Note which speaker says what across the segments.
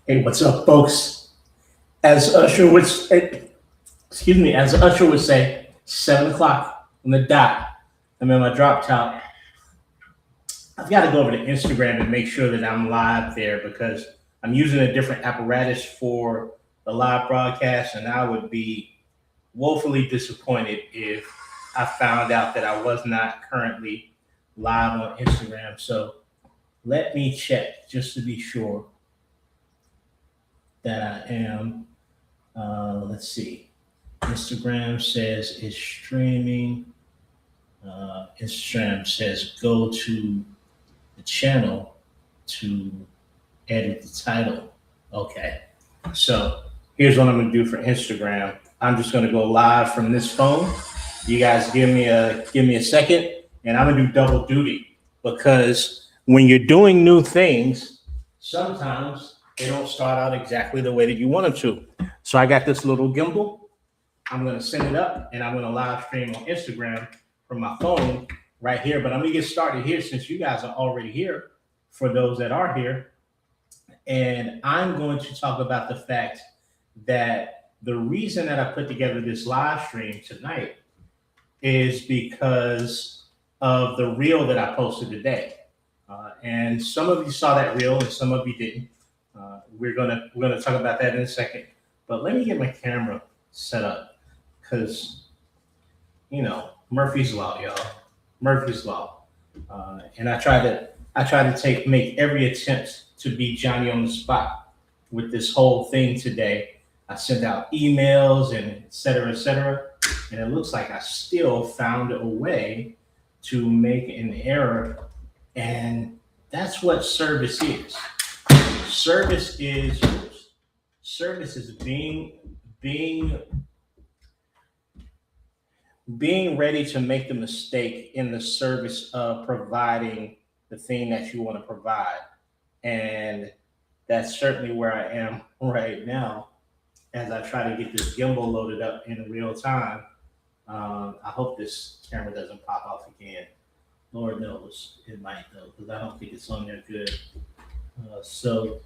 Speaker 1: Hey, what's up, folks? As Usher would, as Usher would say, 7 o'clock on the dot. I'm in my drop top. I've got to go over to Instagram and make sure that I'm live there because I'm using a different apparatus for the live broadcast, and I would be woefully disappointed if I found out that I was not currently live on Instagram. So let me check just to be sure that I am. Let's see. Instagram says it's streaming. Instagram says go to the channel to edit the title. Okay. So here's what I'm gonna do for Instagram. I'm just gonna go live from this phone. You guys give me a second, and I'm gonna do double duty because when you're doing new things, sometimes they don't start out exactly the way that you want them to. So I got this little gimbal. I'm gonna send it up, and I'm gonna live stream on Instagram from my phone right here. But I'm gonna get started here since you guys are already here. For those that are here, and I'm going to talk about the fact that the reason that I put together this live stream tonight is because of the reel that I posted today. And some of you saw that reel, and some of you didn't. We're gonna talk about that in a second. But let me get my camera set up because Murphy's Law, y'all. Murphy's Law. And I try to make every attempt to be Johnny on the spot with this whole thing today. I sent out emails and et cetera, and it looks like I still found a way to make an error, and that's what service is. Service is service is being being ready to make the mistake in the service of providing the thing that you want to provide. And that's certainly where I am right now as I try to get this gimbal loaded up in real time. I hope this camera doesn't pop off again. Lord knows it might though, because I don't think it's on there good. So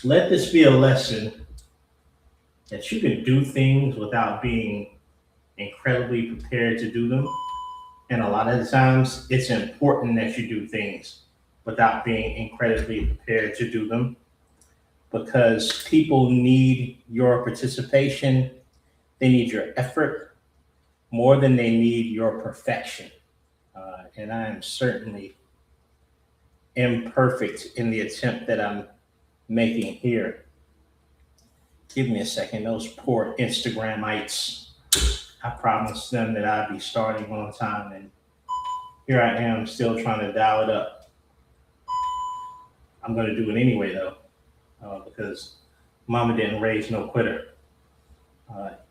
Speaker 1: let this be a lesson that you can do things without being incredibly prepared to do them. And a lot of the times, it's important that you do things without being incredibly prepared to do them because people need your participation, they need your effort more than they need your perfection. And I am certainly imperfect in the attempt that I'm making here. Give me a second, those poor Instagramites. I promised them that I'd be starting on time, and here I am still trying to dial it up. I'm going to do it anyway, though, because Mama didn't raise no quitter,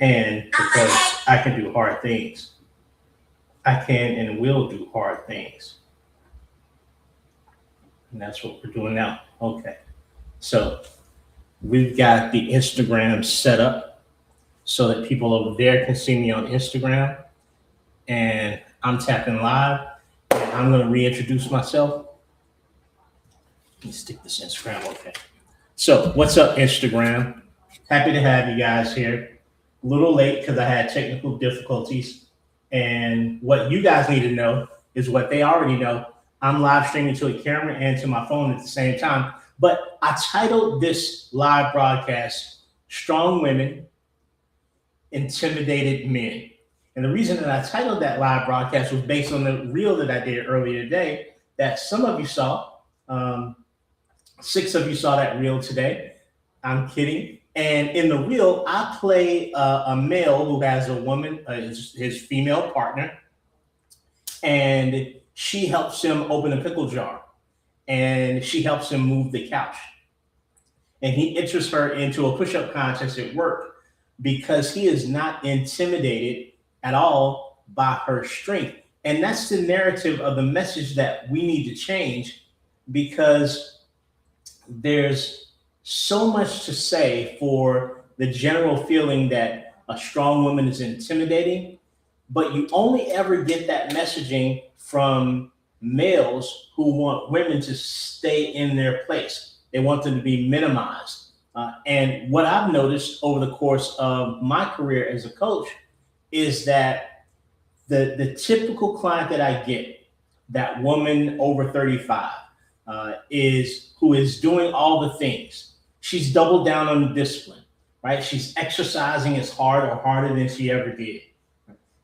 Speaker 1: and because I can do hard things. I can and will do hard things, and that's what we're doing now. Okay, so we've got the Instagram set up so that people over there can see me on Instagram, and I'm tapping live. And I'm going to reintroduce myself. Let me stick this Instagram. Okay. So, what's up, Instagram? Happy to have you guys here. A little late because I had technical difficulties. And what you guys need to know is what they already know. I'm live streaming to a camera and to my phone at the same time. But I titled this live broadcast Strong Women, Intimidated Men. And the reason that I titled that live broadcast was based on the reel that I did earlier today that some of you saw. 6 of you saw that reel today. I'm kidding. And in the reel, I play a male who has a woman, his female partner, and she helps him open a pickle jar and she helps him move the couch. And he enters her into a push up contest at work because he is not intimidated at all by her strength. And that's the narrative of the message that we need to change because there's so much to say for the general feeling that a strong woman is intimidating, but you only ever get that messaging from males who want women to stay in their place. They want them to be minimized. And what I've noticed over the course of my career as a coach is that the typical client that I get, that woman over 35, is who is doing all the things. She's doubled down on the discipline, right? She's exercising as hard or harder than she ever did.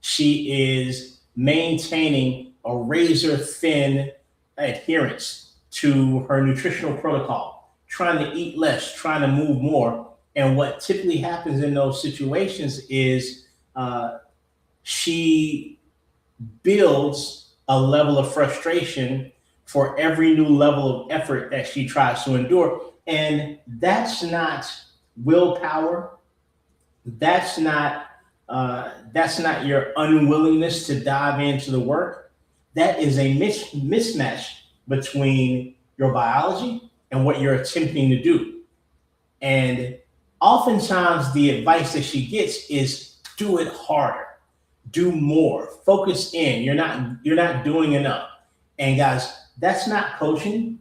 Speaker 1: She is maintaining a razor thin adherence to her nutritional protocol, trying to eat less, trying to move more. And what typically happens in those situations is she builds a level of frustration for every new level of effort that she tries to endure. And that's not willpower. That's not your unwillingness to dive into the work. That is a mismatch between your biology and what you're attempting to do. And oftentimes the advice that she gets is do it harder, do more, focus in. You're not doing enough. And guys, that's not coaching.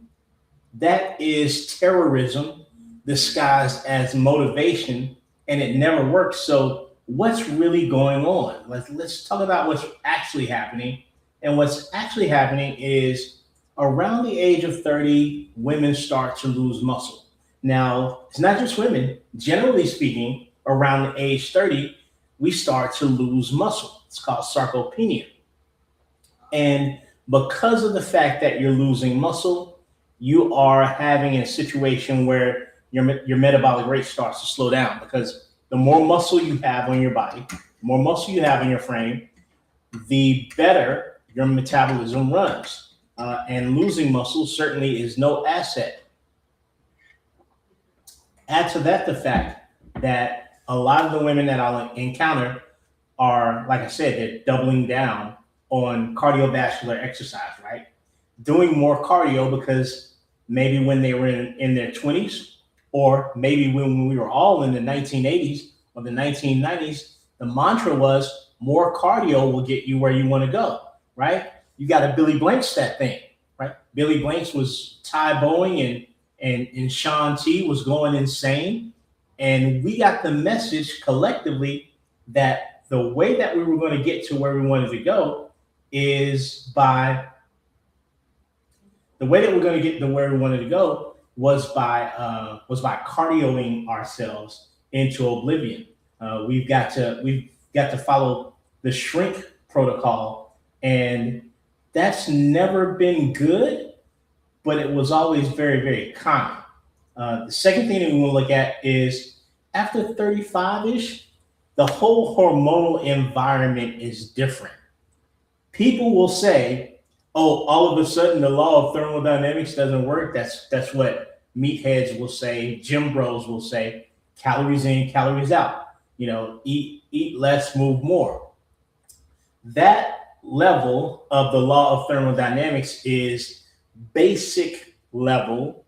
Speaker 1: That is terrorism disguised as motivation, and it never works. So what's really going on? Let's talk about what's actually happening. And what's actually happening is around the age of 30, women start to lose muscle. Now, it's not just women. Generally speaking, around the age 30, we start to lose muscle. It's called sarcopenia. And because of the fact that you're losing muscle, you are having a situation where your metabolic rate starts to slow down, because the more muscle you have on your body, the more muscle you have in your frame, the better your metabolism runs. And losing muscle certainly is no asset. Add to that the fact that a lot of the women that I'll encounter are, like I said, they're doubling down on cardiovascular exercise, right? Doing more cardio because maybe when they were in their 20s, or maybe when we were all in the 1980s or the 1990s, the mantra was more cardio will get you where you want to go, right? You got to Billy Blanks that thing, right? Billy Blanks was Ty Boeing and Sean T was going insane. And we got the message collectively that the way that we were going to get to where we wanted to go is by the way that we're going to get to where we wanted to go was by cardioing ourselves into oblivion. We've got to follow the shrink protocol, and that's never been good, but it was always very, very common. The second thing that we want to look at is after 35-ish, the whole hormonal environment is different. People will say, oh, all of a sudden the law of thermodynamics doesn't work. That's what meatheads will say, gym bros will say, calories in, calories out. Eat less, move more. That level of the law of thermodynamics is basic level,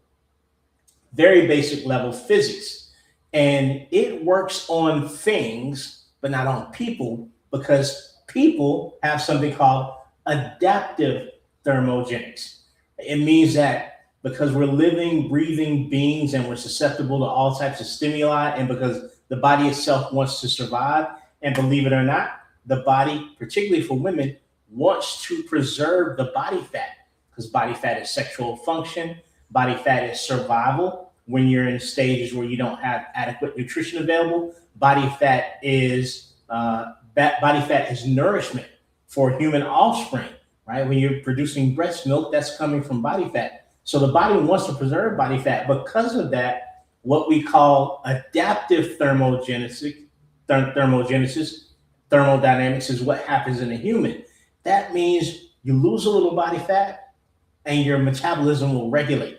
Speaker 1: very basic level physics. And it works on things, but not on people, because people have something called adaptive thermogenics. It means that because we're living, breathing beings and we're susceptible to all types of stimuli, and because the body itself wants to survive, and believe it or not, the body, particularly for women, wants to preserve the body fat, because body fat is sexual function, body fat is survival. When you're in stages where you don't have adequate nutrition available, body fat is nourishment for human offspring, right? When you're producing breast milk, that's coming from body fat. So the body wants to preserve body fat. Because of that, what we call adaptive thermodynamics is what happens in a human. That means you lose a little body fat and your metabolism will regulate.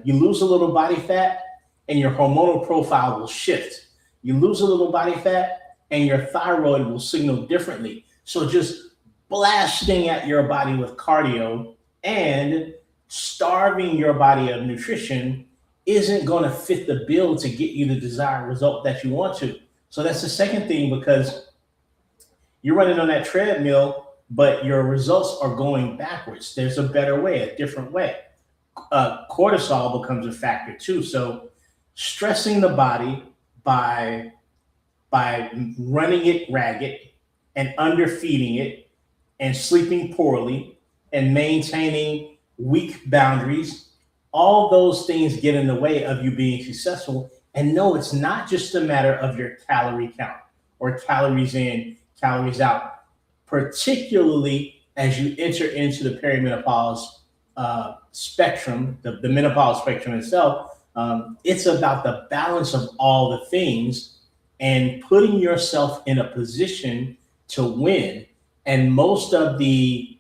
Speaker 1: You lose a little body fat and your hormonal profile will shift. You lose a little body fat and your thyroid will signal differently. So just blasting at your body with cardio and starving your body of nutrition isn't going to fit the bill to get you the desired result that you want to. So that's the second thing, because you're running on that treadmill, but your results are going backwards. There's a better way, a different way. cortisol becomes a factor too. So stressing the body by running it ragged and underfeeding it and sleeping poorly and maintaining weak boundaries, all those things get in the way of you being successful. And no, it's not just a matter of your calorie count or calories in, calories out, particularly as you enter into the perimenopause spectrum, the menopause spectrum itself. It's about the balance of all the things and putting yourself in a position to win. And most of the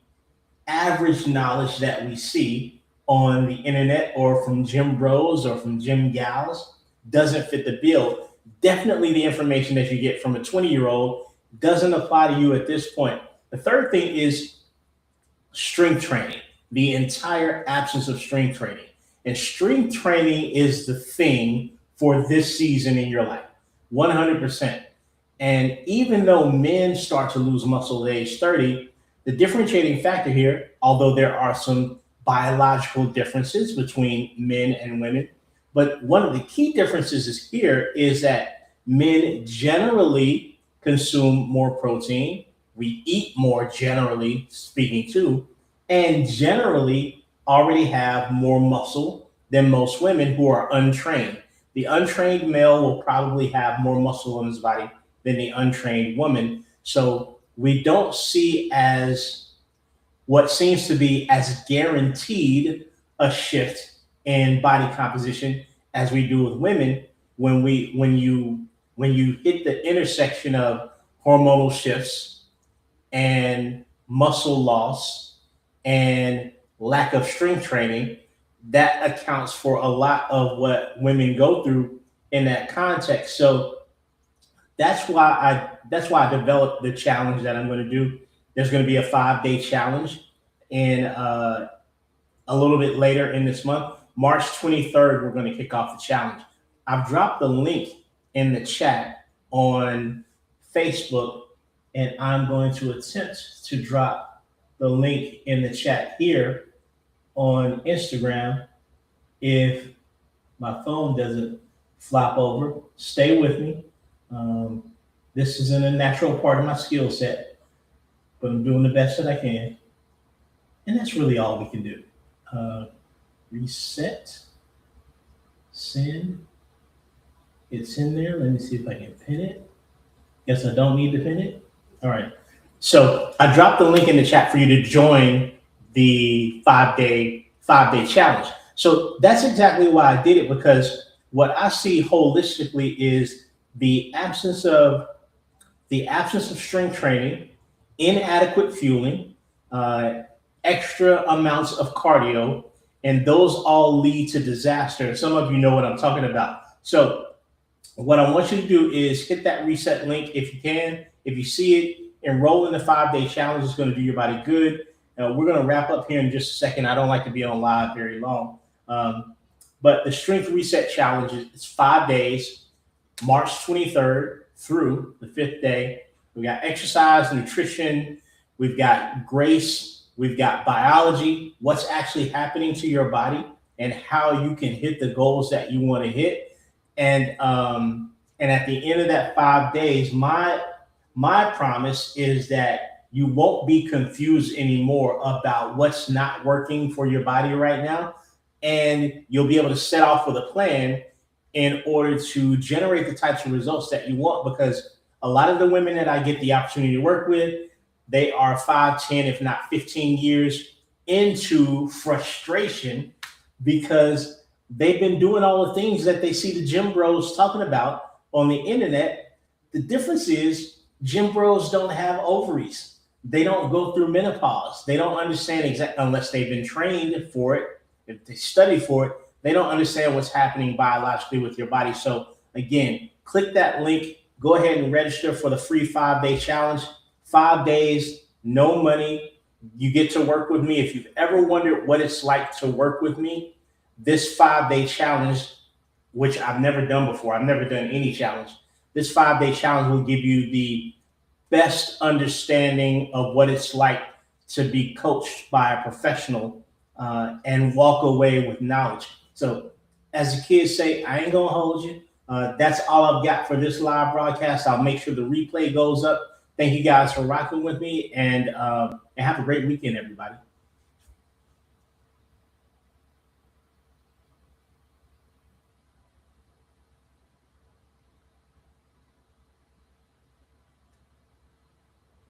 Speaker 1: average knowledge that we see on the internet or from gym bros or from gym gals doesn't fit the bill. Definitely the information that you get from a 20-year-old doesn't apply to you at this point. The third thing is strength training, the entire absence of strength training. And strength training is the thing for this season in your life, 100%. And even though men start to lose muscle at age 30, the differentiating factor here, although there are some biological differences between men and women, but one of the key differences is that men generally consume more protein. We eat more, generally speaking, too, and generally already have more muscle than most women who are untrained. The untrained male will probably have more muscle in his body than the untrained woman. So we don't see as what seems to be as guaranteed a shift in body composition as we do with women when you hit the intersection of hormonal shifts and muscle loss and lack of strength training. That accounts for a lot of what women go through in that context. So that's why I developed the challenge that I'm going to do. There's going to be a 5-day challenge in a little bit later in this month. March 23rd, we're going to kick off the challenge. I've dropped the link in the chat on Facebook, and I'm going to attempt to drop the link in the chat here on Instagram. If my phone doesn't flop over, stay with me. This isn't a natural part of my skill set, but I'm doing the best that I can. And that's really all we can do. Reset, send. It's in there. Let me see if I can pin it. Guess I don't need to pin it. All right. So I dropped the link in the chat for you to join the 5-day challenge. So that's exactly why I did it, because what I see holistically is the absence of strength training, inadequate fueling, extra amounts of cardio, and those all lead to disaster. Some of you know what I'm talking about. So what I want you to do is hit that reset link if you can. If you see it, enroll in the 5-day challenge. It's going to do your body good. We're going to wrap up here in just a second. I don't like to be on live very long. But the Strength Reset Challenge is 5 days, March 23rd through the 5th day. We got exercise, nutrition, we've got grace, we've got biology, what's actually happening to your body and how you can hit the goals that you want to hit. And at the end of that 5 days, my promise is that you won't be confused anymore about what's not working for your body right now. And you'll be able to set off with a plan in order to generate the types of results that you want. Because a lot of the women that I get the opportunity to work with, they are 5, 10, if not 15 years into frustration because they've been doing all the things that they see the gym bros talking about on the internet. The difference is gym bros don't have ovaries. They don't go through menopause. They don't understand exactly, unless they've been trained for it. If they study for it, they don't understand what's happening biologically with your body. So again, click that link, go ahead and register for the free 5-day challenge. 5 days, no money. You get to work with me. If you've ever wondered what it's like to work with me, this 5-day challenge, which I've never done before, I've never done any challenge. This 5-day challenge will give you the best understanding of what it's like to be coached by a professional and walk away with knowledge. So, as the kids say, I ain't gonna hold you. That's all I've got for this live broadcast. I'll make sure the replay goes up. Thank you guys for rocking with me, and have a great weekend, everybody.